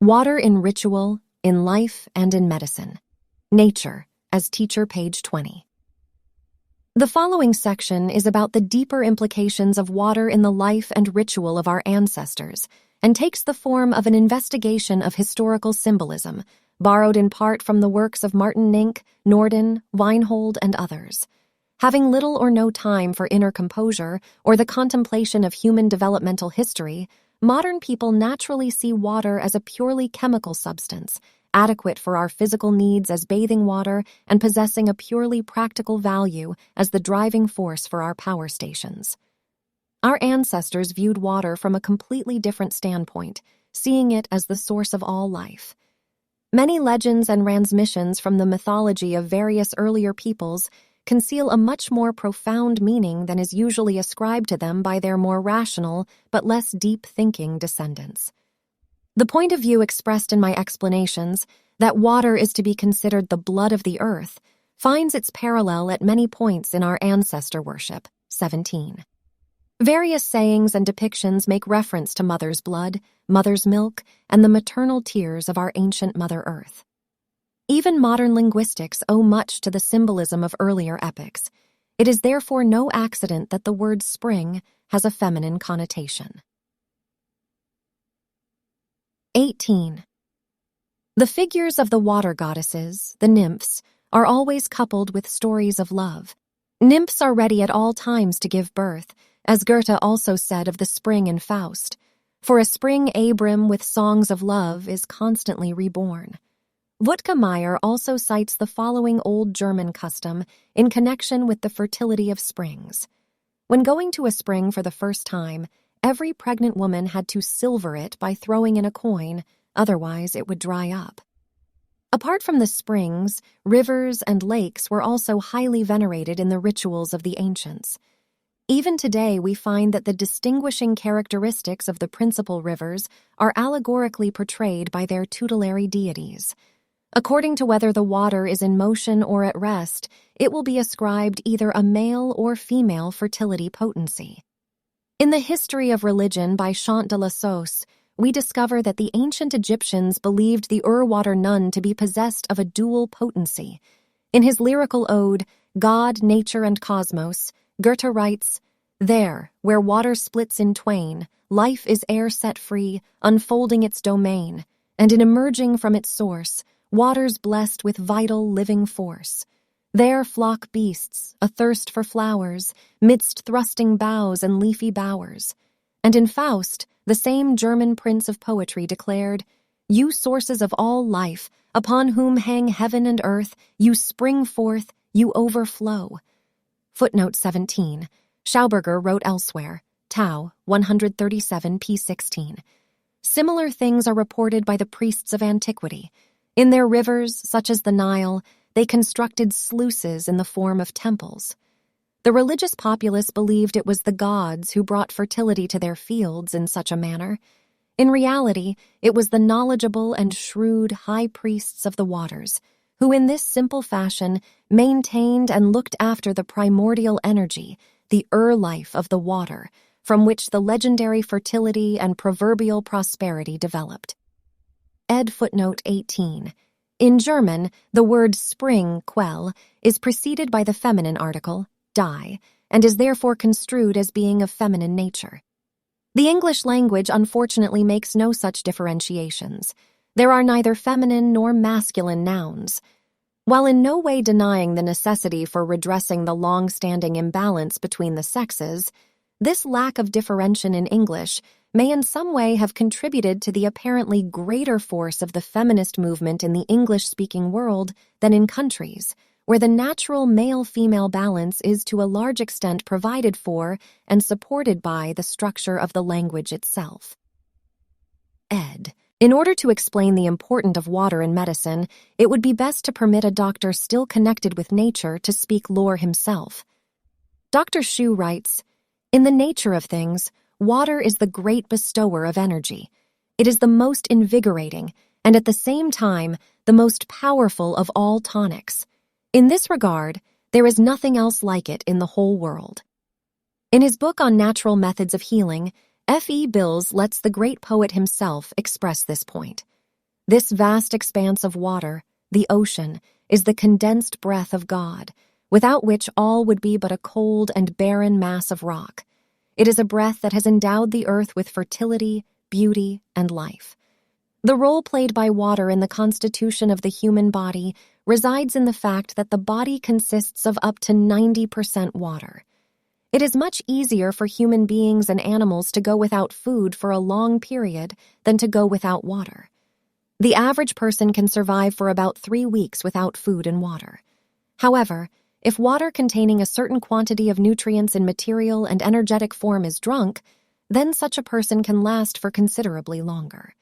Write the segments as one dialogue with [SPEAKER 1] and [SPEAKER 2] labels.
[SPEAKER 1] Water in Ritual, in Life, and in Medicine. Nature, as Teacher, page 20. The following section is about the deeper implications of water in the life and ritual of our ancestors, and takes the form of an investigation of historical symbolism, borrowed in part from the works of Martin Nink, Norden, Weinhold, and others. Having little or no time for inner composure or the contemplation of human developmental history, modern people naturally see water as a purely chemical substance, adequate for our physical needs as bathing water and possessing a purely practical value as the driving force for our power stations. Our ancestors viewed water from a completely different standpoint, seeing it as the source of all life. Many legends and transmissions from the mythology of various earlier peoples conceal a much more profound meaning than is usually ascribed to them by their more rational but less deep-thinking descendants. The point of view expressed in my explanations, that water is to be considered the blood of the earth, finds its parallel at many points in our ancestor worship. 17. Various sayings and depictions make reference to mother's blood, mother's milk, and the maternal tears of our ancient Mother Earth. Even modern linguistics owe much to the symbolism of earlier epics. It is therefore no accident that the word spring has a feminine connotation. 18. The figures of the water goddesses, the nymphs, are always coupled with stories of love. Nymphs are ready at all times to give birth, as Goethe also said of the spring in Faust. For a spring abrim with songs of love is constantly reborn. Wuttke-Meyer also cites the following old German custom in connection with the fertility of springs. When going to a spring for the first time, every pregnant woman had to silver it by throwing in a coin, otherwise it would dry up. Apart from the springs, rivers and lakes were also highly venerated in the rituals of the ancients. Even today we find that the distinguishing characteristics of the principal rivers are allegorically portrayed by their tutelary deities. According to whether the water is in motion or at rest, it will be ascribed either a male or female fertility potency. In the History of Religion by Chant de la Sauce, we discover that the ancient Egyptians believed the Urwater nun to be possessed of a dual potency. In his lyrical ode, God, Nature, and Cosmos, Goethe writes, "There, where water splits in twain, life is ere set free, unfolding its domain, and in emerging from its source, waters blessed with vital living force. There flock beasts, athirst for flowers, midst thrusting boughs and leafy bowers." And in Faust, the same German prince of poetry declared, "You sources of all life, upon whom hang heaven and earth, you spring forth, you overflow." Footnote 17. Schauberger wrote elsewhere, Tau, 137 p. 16. Similar things are reported by the priests of antiquity. In their rivers, such as the Nile, they constructed sluices in the form of temples. The religious populace believed it was the gods who brought fertility to their fields in such a manner. In reality, it was the knowledgeable and shrewd high priests of the waters, who in this simple fashion maintained and looked after the primordial energy, the life of the water, from which the legendary fertility and proverbial prosperity developed. Ed footnote 18. In German, the word spring, Quell, is preceded by the feminine article, die, and is therefore construed as being of feminine nature. The English language unfortunately makes no such differentiations. There are neither feminine nor masculine nouns. While in no way denying the necessity for redressing the long-standing imbalance between the sexes, this lack of differentiation in English may in some way have contributed to the apparently greater force of the feminist movement in the English-speaking world than in countries where the natural male-female balance is to a large extent provided for and supported by the structure of the language itself. Ed. In order to explain the importance of water in medicine, it would be best to permit a doctor still connected with nature to speak lore himself. Dr. Shu writes, "In the nature of things, water is the great bestower of energy. It is the most invigorating and at the same time the most powerful of all tonics. In this regard, there is nothing else like it in the whole world." In his book on natural methods of healing, F. E. Bills lets the great poet himself express this point. This vast expanse of water, the ocean, is the condensed breath of God, without which all would be but a cold and barren mass of rock. It is a breath that has endowed the earth with fertility, beauty, and life. The role played by water in the constitution of the human body resides in the fact that the body consists of up to 90% water. It is much easier for human beings and animals to go without food for a long period than to go without water. The average person can survive for about 3 weeks without food and water. However, if water containing a certain quantity of nutrients in material and energetic form is drunk, then such a person can last for considerably longer.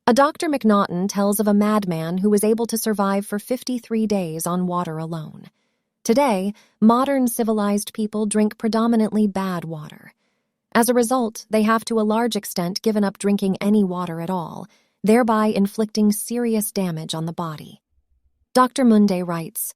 [SPEAKER 1] A Dr. McNaughton tells of a madman who was able to survive for 53 days on water alone. Today, modern civilized people drink predominantly bad water. As a result, they have to a large extent given up drinking any water at all, thereby inflicting serious damage on the body. Dr. Munday writes,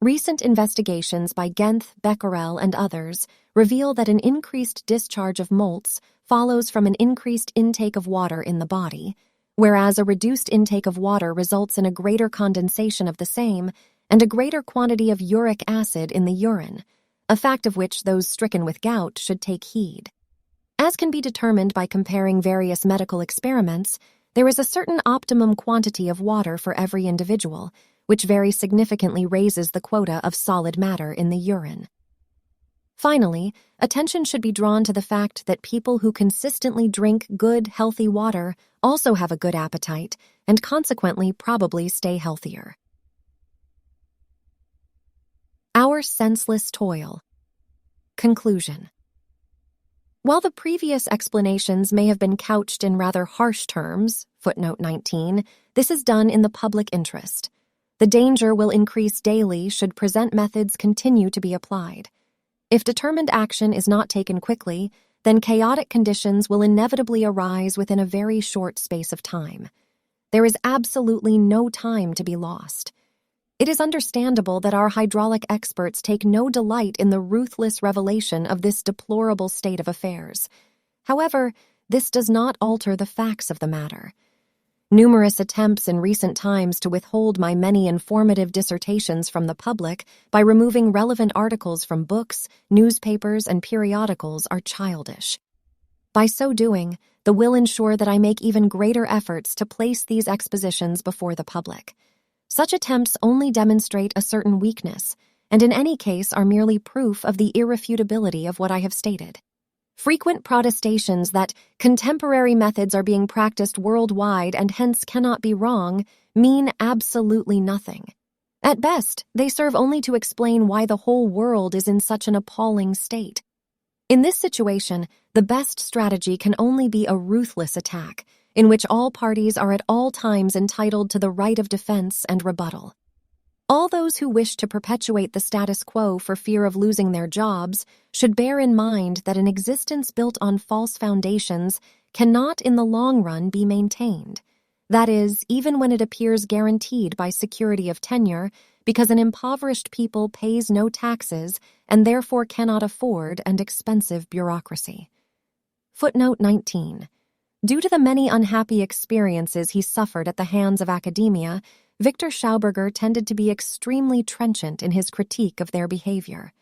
[SPEAKER 1] "Recent investigations by Genth, Becquerel, and others reveal that an increased discharge of molts follows from an increased intake of water in the body, whereas a reduced intake of water results in a greater condensation of the same and a greater quantity of uric acid in the urine, a fact of which those stricken with gout should take heed. As can be determined by comparing various medical experiments, there is a certain optimum quantity of water for every individual, which very significantly raises the quota of solid matter in the urine. Finally, attention should be drawn to the fact that people who consistently drink good, healthy water also have a good appetite and consequently probably stay healthier." Our senseless toil. Conclusion. While the previous explanations may have been couched in rather harsh terms, footnote 19, this is done in the public interest. The danger will increase daily should present methods continue to be applied. If determined action is not taken quickly, then chaotic conditions will inevitably arise within a very short space of time. There is absolutely no time to be lost. It is understandable that our hydraulic experts take no delight in the ruthless revelation of this deplorable state of affairs. However, this does not alter the facts of the matter. Numerous attempts in recent times to withhold my many informative dissertations from the public by removing relevant articles from books, newspapers, and periodicals are childish. By so doing, the will ensure that I make even greater efforts to place these expositions before the public. Such attempts only demonstrate a certain weakness, and in any case are merely proof of the irrefutability of what I have stated. Frequent protestations that contemporary methods are being practiced worldwide and hence cannot be wrong mean absolutely nothing. At best, they serve only to explain why the whole world is in such an appalling state. In this situation, the best strategy can only be a ruthless attack, in which all parties are at all times entitled to the right of defense and rebuttal. All those who wish to perpetuate the status quo for fear of losing their jobs should bear in mind that an existence built on false foundations cannot in the long run be maintained. That is, even when it appears guaranteed by security of tenure, because an impoverished people pays no taxes and therefore cannot afford an expensive bureaucracy. Footnote 19. Due to the many unhappy experiences he suffered at the hands of academia, Victor Schauberger tended to be extremely trenchant in his critique of their behavior.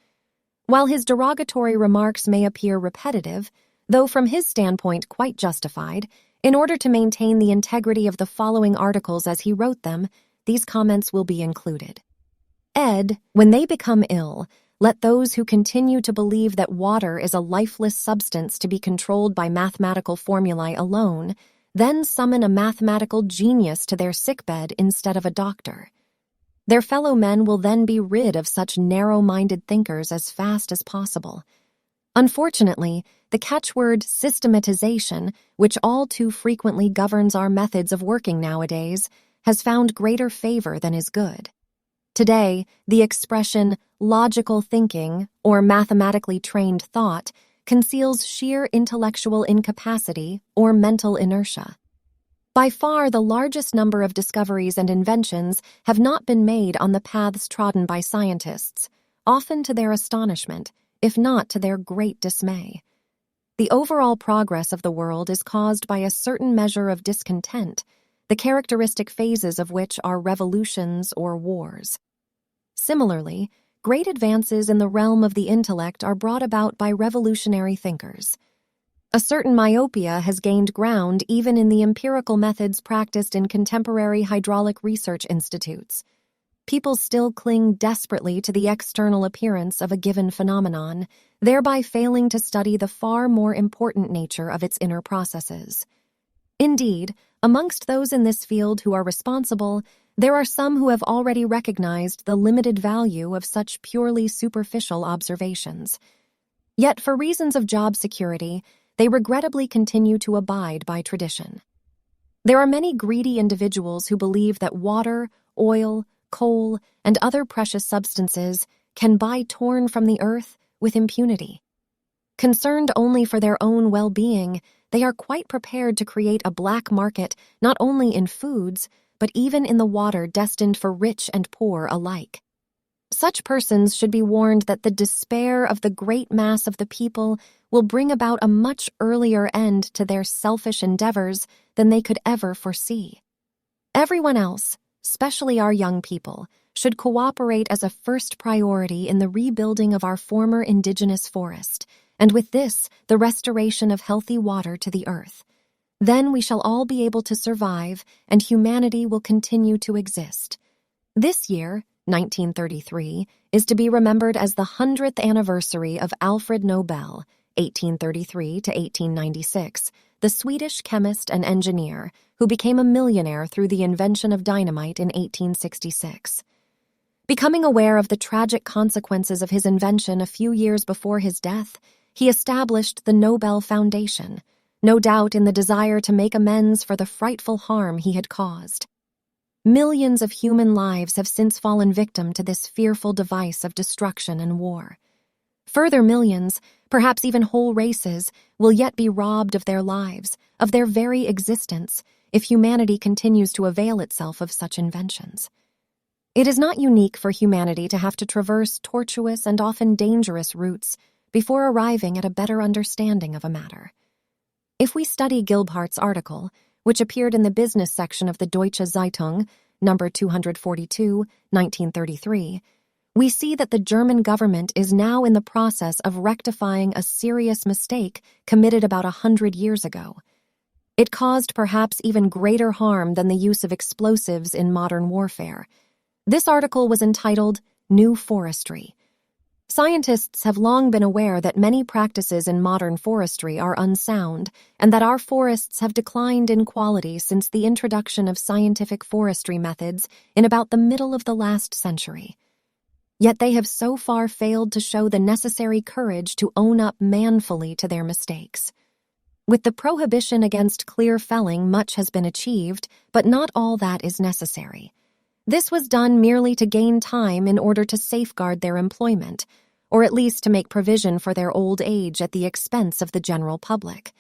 [SPEAKER 1] While his derogatory remarks may appear repetitive, though from his standpoint quite justified, in order to maintain the integrity of the following articles as he wrote them, these comments will be included. Ed, when they become ill, let those who continue to believe that water is a lifeless substance to be controlled by mathematical formulae alone, then summon a mathematical genius to their sickbed instead of a doctor. Their fellow men will then be rid of such narrow-minded thinkers as fast as possible. Unfortunately, the catchword systematization, which all too frequently governs our methods of working nowadays, has found greater favor than is good. Today, the expression logical thinking or mathematically trained thought conceals sheer intellectual incapacity or mental inertia. By far, the largest number of discoveries and inventions have not been made on the paths trodden by scientists, often to their astonishment, if not to their great dismay. The overall progress of the world is caused by a certain measure of discontent. the characteristic phases of which are revolutions or wars. Similarly, great advances in the realm of the intellect are brought about by revolutionary thinkers. A certain myopia has gained ground even in the empirical methods practiced in contemporary hydraulic research institutes. People still cling desperately to the external appearance of a given phenomenon, thereby failing to study the far more important nature of its inner processes. Indeed, amongst those in this field who are responsible, there are some who have already recognized the limited value of such purely superficial observations. Yet, for reasons of job security, they regrettably continue to abide by tradition. There are many greedy individuals who believe that water, oil, coal, and other precious substances can be torn from the earth with impunity. Concerned only for their own well-being, they are quite prepared to create a black market not only in foods, but even in the water destined for rich and poor alike. Such persons should be warned that the despair of the great mass of the people will bring about a much earlier end to their selfish endeavors than they could ever foresee. Everyone else, especially our young people, should cooperate as a first priority in the rebuilding of our former indigenous forest, and with this, the restoration of healthy water to the earth. Then we shall all be able to survive, and humanity will continue to exist. This year, 1933, is to be remembered as the 100th anniversary of Alfred Nobel, 1833 to 1896, the Swedish chemist and engineer who became a millionaire through the invention of dynamite in 1866. Becoming aware of the tragic consequences of his invention a few years before his death, he established the Nobel Foundation, no doubt in the desire to make amends for the frightful harm he had caused. Millions of human lives have since fallen victim to this fearful device of destruction and war. Further millions, perhaps even whole races, will yet be robbed of their lives, of their very existence, if humanity continues to avail itself of such inventions. It is not unique for humanity to have to traverse tortuous and often dangerous routes before arriving at a better understanding of a matter. If we study Gilbhart's article, which appeared in the business section of the Deutsche Zeitung, number 242, 1933, we see that the German government is now in the process of rectifying a serious mistake committed about 100 years ago. It caused perhaps even greater harm than the use of explosives in modern warfare. This article was entitled New Forestry. Scientists have long been aware that many practices in modern forestry are unsound and that our forests have declined in quality since the introduction of scientific forestry methods in about the middle of the last century. Yet they have so far failed to show the necessary courage to own up manfully to their mistakes. With the prohibition against clear felling, much has been achieved, but not all that is necessary. This was done merely to gain time in order to safeguard their employment, or at least to make provision for their old age at the expense of the general public.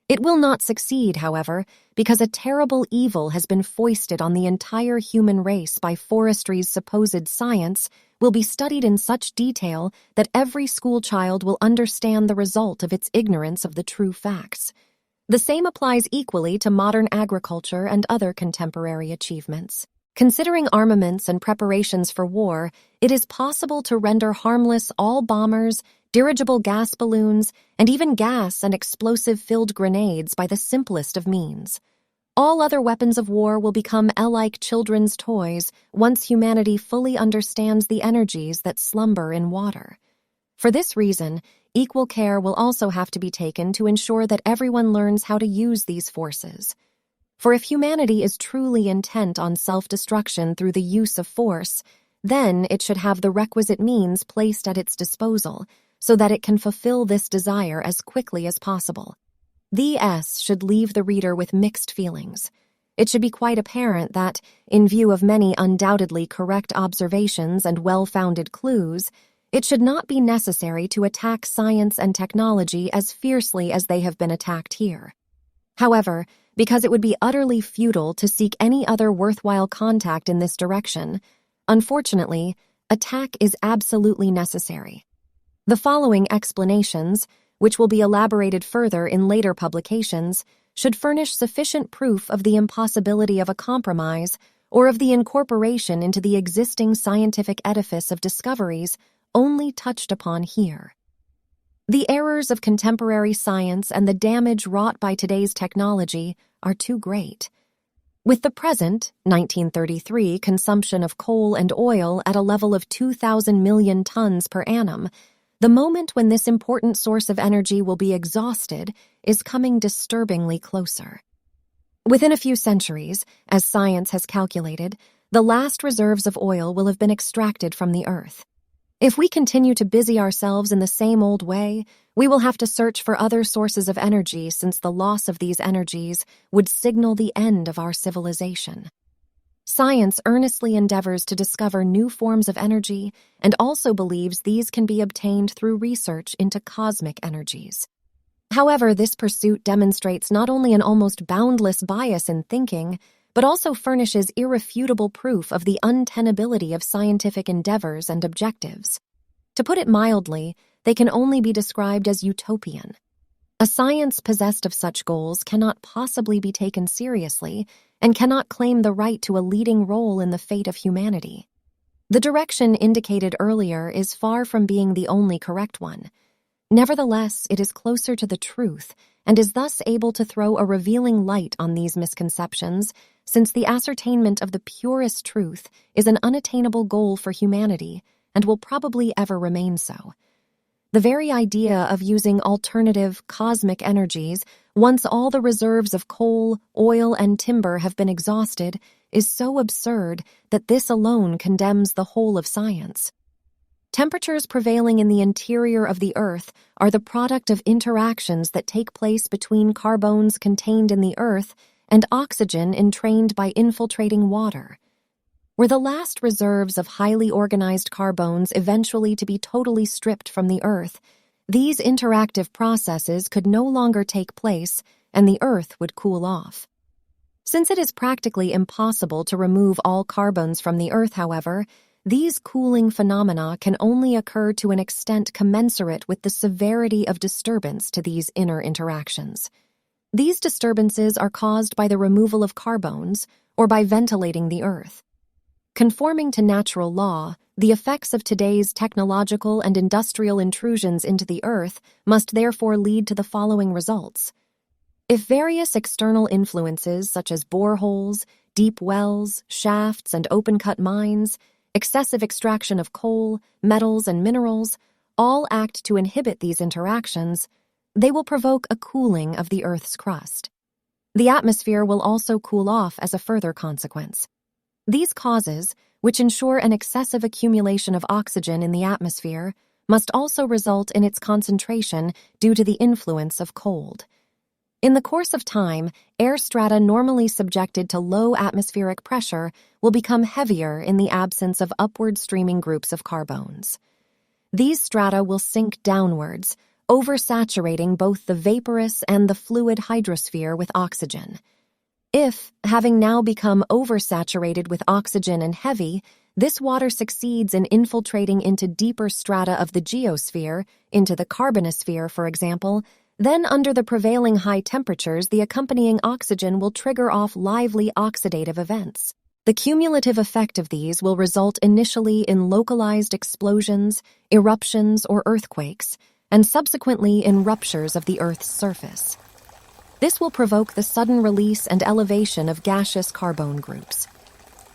[SPEAKER 1] It will not succeed, however, because a terrible evil has been foisted on the entire human race by forestry's supposed science will be studied in such detail that every schoolchild will understand the result of its ignorance of the true facts. The same applies equally to modern agriculture and other contemporary achievements. Considering armaments and preparations for war, it is possible to render harmless all bombers, dirigible gas balloons, and even gas and explosive-filled grenades by the simplest of means. All other weapons of war will become alike children's toys once humanity fully understands the energies that slumber in water. For this reason, equal care will also have to be taken to ensure that everyone learns how to use these forces. For if humanity is truly intent on self-destruction through the use of force, then it should have the requisite means placed at its disposal so that it can fulfill this desire as quickly as possible. The S should leave the reader with mixed feelings. It should be quite apparent that, in view of many undoubtedly correct observations and well-founded clues, it should not be necessary to attack science and technology as fiercely as they have been attacked here. However, because it would be utterly futile to seek any other worthwhile contact in this direction, unfortunately, attack is absolutely necessary. The following explanations, which will be elaborated further in later publications, should furnish sufficient proof of the impossibility of a compromise or of the incorporation into the existing scientific edifice of discoveries only touched upon here. The errors of contemporary science and the damage wrought by today's technology are too great. With the present, 1933, consumption of coal and oil at a level of 2,000 million tons per annum, the moment when this important source of energy will be exhausted is coming disturbingly closer. Within a few centuries, as science has calculated, the last reserves of oil will have been extracted from the earth. If we continue to busy ourselves in the same old way, we will have to search for other sources of energy, since the loss of these energies would signal the end of our civilization. Science earnestly endeavors to discover new forms of energy and also believes these can be obtained through research into cosmic energies. However, this pursuit demonstrates not only an almost boundless bias in thinking, but also furnishes irrefutable proof of the untenability of scientific endeavors and objectives. To put it mildly, they can only be described as utopian. A science possessed of such goals cannot possibly be taken seriously and cannot claim the right to a leading role in the fate of humanity. The direction indicated earlier is far from being the only correct one. Nevertheless, it is closer to the truth and is thus able to throw a revealing light on these misconceptions, since the ascertainment of the purest truth is an unattainable goal for humanity and will probably ever remain so. The very idea of using alternative cosmic energies once all the reserves of coal, oil, and timber have been exhausted is so absurd that this alone condemns the whole of science. Temperatures prevailing in the interior of the Earth are the product of interactions that take place between carbones contained in the Earth and oxygen entrained by infiltrating water. Were the last reserves of highly organized carbones eventually to be totally stripped from the Earth, these interactive processes could no longer take place and the Earth would cool off. Since it is practically impossible to remove all carbones from the Earth, however, these cooling phenomena can only occur to an extent commensurate with the severity of disturbance to these inner interactions. These disturbances are caused by the removal of carbones or by ventilating the Earth. Conforming to natural law, the effects of today's technological and industrial intrusions into the Earth must therefore lead to the following results. If various external influences such as boreholes, deep wells, shafts, and open-cut mines, excessive extraction of coal, metals, and minerals all act to inhibit these interactions, they will provoke a cooling of the Earth's crust. The atmosphere will also cool off as a further consequence. These causes, which ensure an excessive accumulation of oxygen in the atmosphere, must also result in its concentration due to the influence of cold. In the course of time, air strata normally subjected to low atmospheric pressure will become heavier in the absence of upward streaming groups of carbones. These strata will sink downwards, oversaturating both the vaporous and the fluid hydrosphere with oxygen. If, having now become oversaturated with oxygen and heavy, this water succeeds in infiltrating into deeper strata of the geosphere, into the carbonosphere, for example, then under the prevailing high temperatures, the accompanying oxygen will trigger off lively oxidative events. The cumulative effect of these will result initially in localized explosions, eruptions, or earthquakes, and subsequently in ruptures of the Earth's surface. This will provoke the sudden release and elevation of gaseous carbone groups.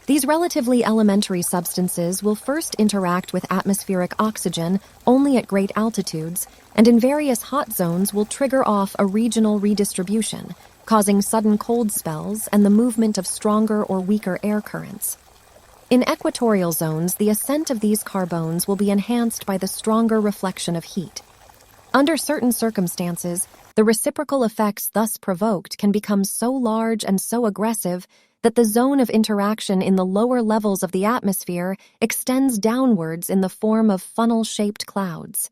[SPEAKER 1] These relatively elementary substances will first interact with atmospheric oxygen only at great altitudes, and in various hot zones will trigger off a regional redistribution, causing sudden cold spells and the movement of stronger or weaker air currents. In equatorial zones, the ascent of these carbones will be enhanced by the stronger reflection of heat. Under certain circumstances, the reciprocal effects thus provoked can become so large and so aggressive that the zone of interaction in the lower levels of the atmosphere extends downwards in the form of funnel-shaped clouds.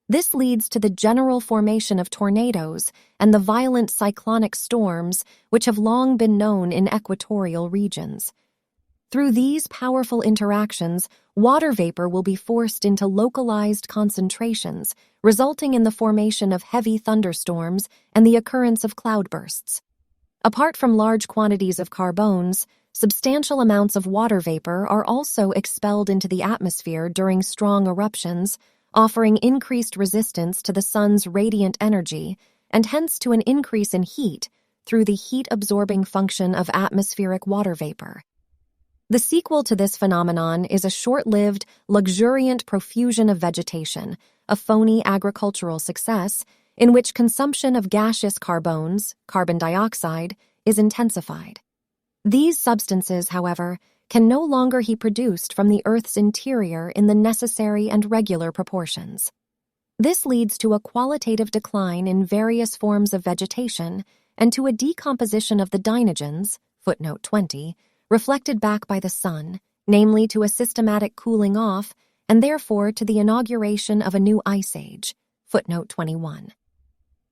[SPEAKER 1] This leads to the general formation of tornadoes and the violent cyclonic storms which have long been known in equatorial regions. Through these powerful interactions, water vapor will be forced into localized concentrations, resulting in the formation of heavy thunderstorms and the occurrence of cloudbursts. Apart from large quantities of carbones, substantial amounts of water vapor are also expelled into the atmosphere during strong eruptions, offering increased resistance to the sun's radiant energy and hence to an increase in heat through the heat-absorbing function of atmospheric water vapor. The sequel to this phenomenon is a short-lived, luxuriant profusion of vegetation, a phony agricultural success in which consumption of gaseous carbones, carbon dioxide, is intensified. These substances, however, can no longer be produced from the Earth's interior in the necessary and regular proportions. This leads to a qualitative decline in various forms of vegetation and to a decomposition of the dynogens, footnote 20, reflected back by the sun, namely to a systematic cooling off and therefore to the inauguration of a new ice age, footnote 21.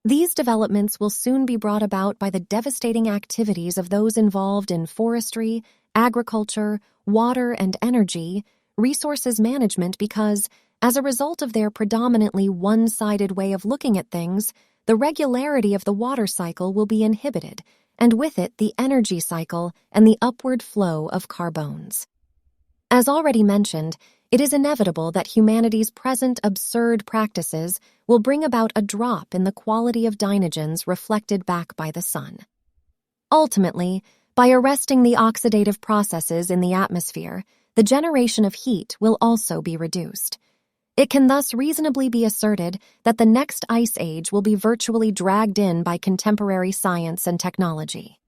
[SPEAKER 1] These developments will soon be brought about by the devastating activities of those involved in forestry, agriculture, water and energy, resources management because, as a result of their predominantly one-sided way of looking at things, the regularity of the water cycle will be inhibited, and with it the energy cycle and the upward flow of carbones. As already mentioned, it is inevitable that humanity's present absurd practices will bring about a drop in the quality of dynogens reflected back by the sun. Ultimately, by arresting the oxidative processes in the atmosphere, the generation of heat will also be reduced. It can thus reasonably be asserted that the next ice age will be virtually dragged in by contemporary science and technology.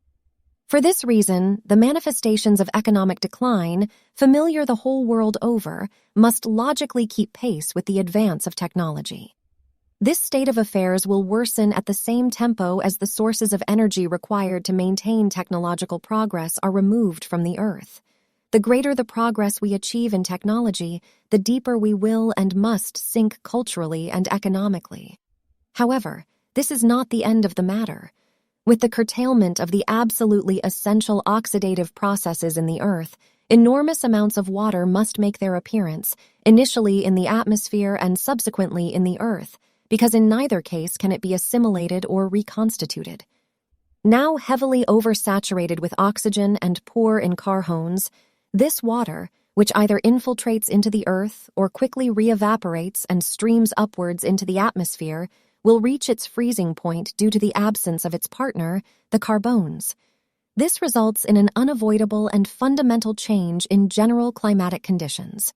[SPEAKER 1] For this reason, the manifestations of economic decline, familiar the whole world over, must logically keep pace with the advance of technology. This state of affairs will worsen at the same tempo as the sources of energy required to maintain technological progress are removed from the Earth. The greater the progress we achieve in technology, the deeper we will and must sink culturally and economically. However, this is not the end of the matter. With the curtailment of the absolutely essential oxidative processes in the Earth, enormous amounts of water must make their appearance, initially in the atmosphere and subsequently in the Earth, because in neither case can it be assimilated or reconstituted. Now heavily oversaturated with oxygen and poor in carbones, this water, which either infiltrates into the Earth or quickly re-evaporates and streams upwards into the atmosphere, will reach its freezing point due to the absence of its partner, the carbones. This results in an unavoidable and fundamental change in general climatic conditions.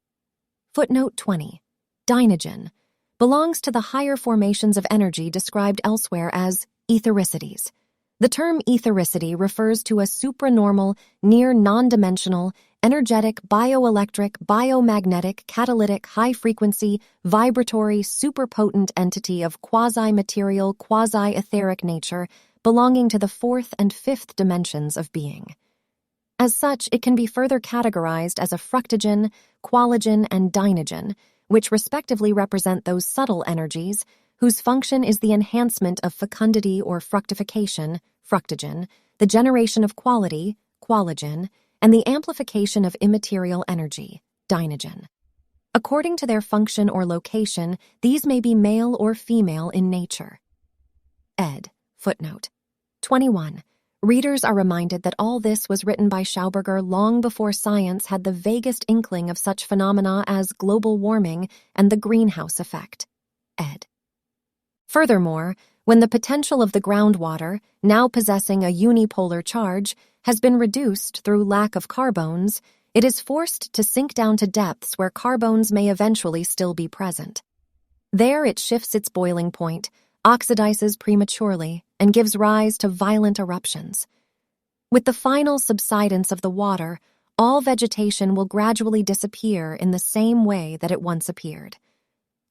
[SPEAKER 1] Footnote 20. Dynogen belongs to the higher formations of energy described elsewhere as ethericities. The term ethericity refers to a supranormal, near non-dimensional, energetic, bioelectric, biomagnetic, catalytic, high-frequency, vibratory, superpotent entity of quasi-material, quasi-etheric nature belonging to the fourth and fifth dimensions of being. As such, it can be further categorized as a fructogen, qualogen, and dynogen, which respectively represent those subtle energies whose function is the enhancement of fecundity or fructification, fructogen, the generation of quality, qualogen, and the amplification of immaterial energy, dynogen. According to their function or location, these may be male or female in nature. Ed. Footnote 21. Readers are reminded that all this was written by Schauberger long before science had the vaguest inkling of such phenomena as global warming and the greenhouse effect. Ed. Furthermore, when the potential of the groundwater, now possessing a unipolar charge, has been reduced through lack of carbones, it is forced to sink down to depths where carbones may eventually still be present. There it shifts its boiling point, oxidizes prematurely, and gives rise to violent eruptions. With the final subsidence of the water, all vegetation will gradually disappear in the same way that it once appeared.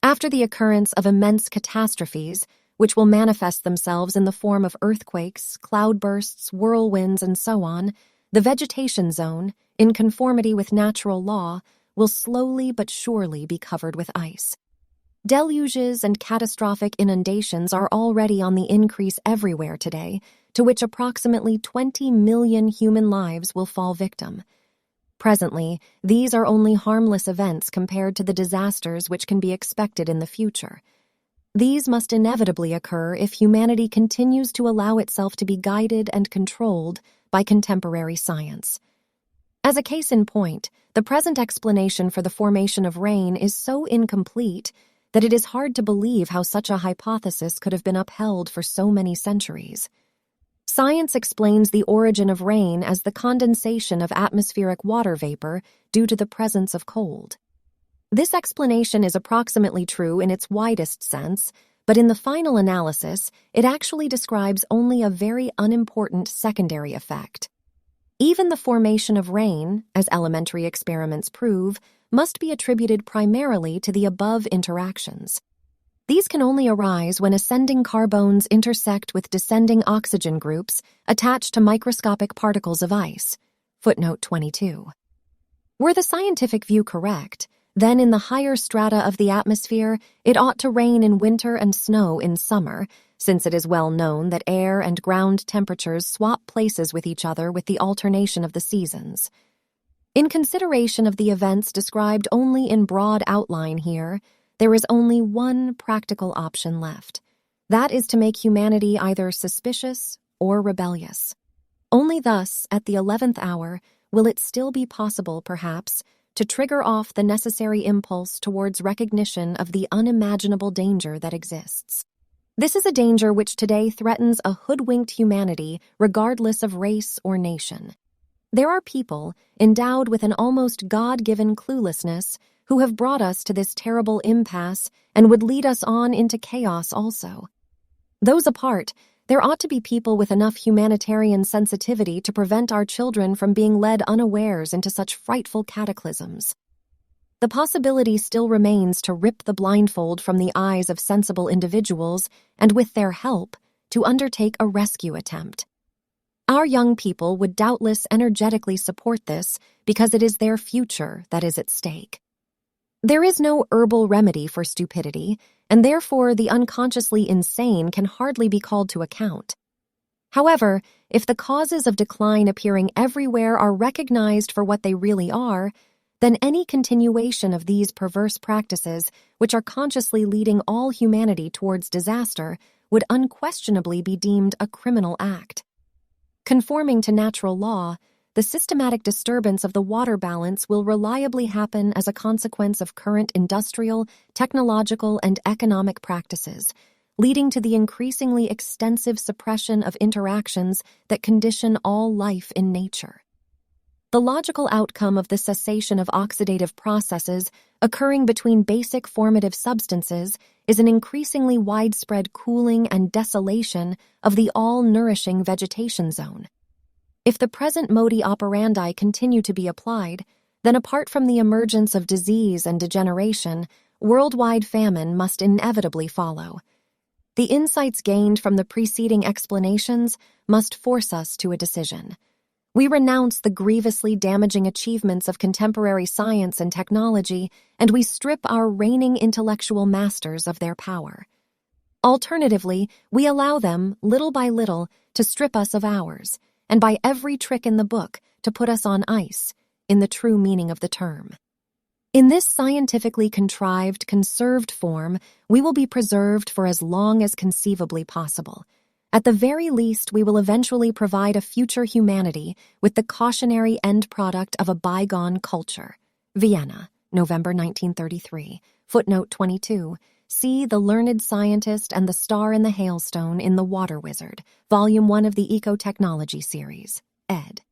[SPEAKER 1] After the occurrence of immense catastrophes, which will manifest themselves in the form of earthquakes, cloudbursts, whirlwinds, and so on, the vegetation zone, in conformity with natural law, will slowly but surely be covered with ice. Deluges and catastrophic inundations are already on the increase everywhere today, to which approximately 20 million human lives will fall victim. Presently, these are only harmless events compared to the disasters which can be expected in the future. These must inevitably occur if humanity continues to allow itself to be guided and controlled by contemporary science. As a case in point, the present explanation for the formation of rain is so incomplete that it is hard to believe how such a hypothesis could have been upheld for so many centuries. Science explains the origin of rain as the condensation of atmospheric water vapor due to the presence of cold. This explanation is approximately true in its widest sense, but in the final analysis, it actually describes only a very unimportant secondary effect. Even the formation of rain, as elementary experiments prove, must be attributed primarily to the above interactions. These can only arise when ascending carbones intersect with descending oxygen groups attached to microscopic particles of ice. Footnote 22. Were the scientific view correct, then in the higher strata of the atmosphere, it ought to rain in winter and snow in summer, since it is well known that air and ground temperatures swap places with each other with the alternation of the seasons. In consideration of the events described only in broad outline here, there is only one practical option left. That is to make humanity either suspicious or rebellious. Only thus, at the 11th hour, will it still be possible, perhaps, to trigger off the necessary impulse towards recognition of the unimaginable danger that exists. This is a danger which today threatens a hoodwinked humanity regardless of race or nation. There are people, endowed with an almost God-given cluelessness, who have brought us to this terrible impasse and would lead us on into chaos also. Those apart, there ought to be people with enough humanitarian sensitivity to prevent our children from being led unawares into such frightful cataclysms. The possibility still remains to rip the blindfold from the eyes of sensible individuals and, with their help, to undertake a rescue attempt. Our young people would doubtless energetically support this because it is their future that is at stake. There is no herbal remedy for stupidity, and therefore the unconsciously insane can hardly be called to account. However, if the causes of decline appearing everywhere are recognized for what they really are, then any continuation of these perverse practices, which are consciously leading all humanity towards disaster, would unquestionably be deemed a criminal act. Conforming to natural law, the systematic disturbance of the water balance will reliably happen as a consequence of current industrial, technological, and economic practices, leading to the increasingly extensive suppression of interactions that condition all life in nature. The logical outcome of the cessation of oxidative processes occurring between basic formative substances is an increasingly widespread cooling and desolation of the all-nourishing vegetation zone. If the present modi operandi continue to be applied, then apart from the emergence of disease and degeneration, worldwide famine must inevitably follow. The insights gained from the preceding explanations must force us to a decision. We renounce the grievously damaging achievements of contemporary science and technology, and we strip our reigning intellectual masters of their power. Alternatively, we allow them, little by little, to strip us of ours, and by every trick in the book to put us on ice, in the true meaning of the term. In this scientifically contrived, conserved form, we will be preserved for as long as conceivably possible. At the very least, we will eventually provide a future humanity with the cautionary end product of a bygone culture. Vienna, November 1933. Footnote 22. See The Learned Scientist and the Star in the Hailstone in The Water Wizard, Volume 1 of the Eco-Technology series. Ed.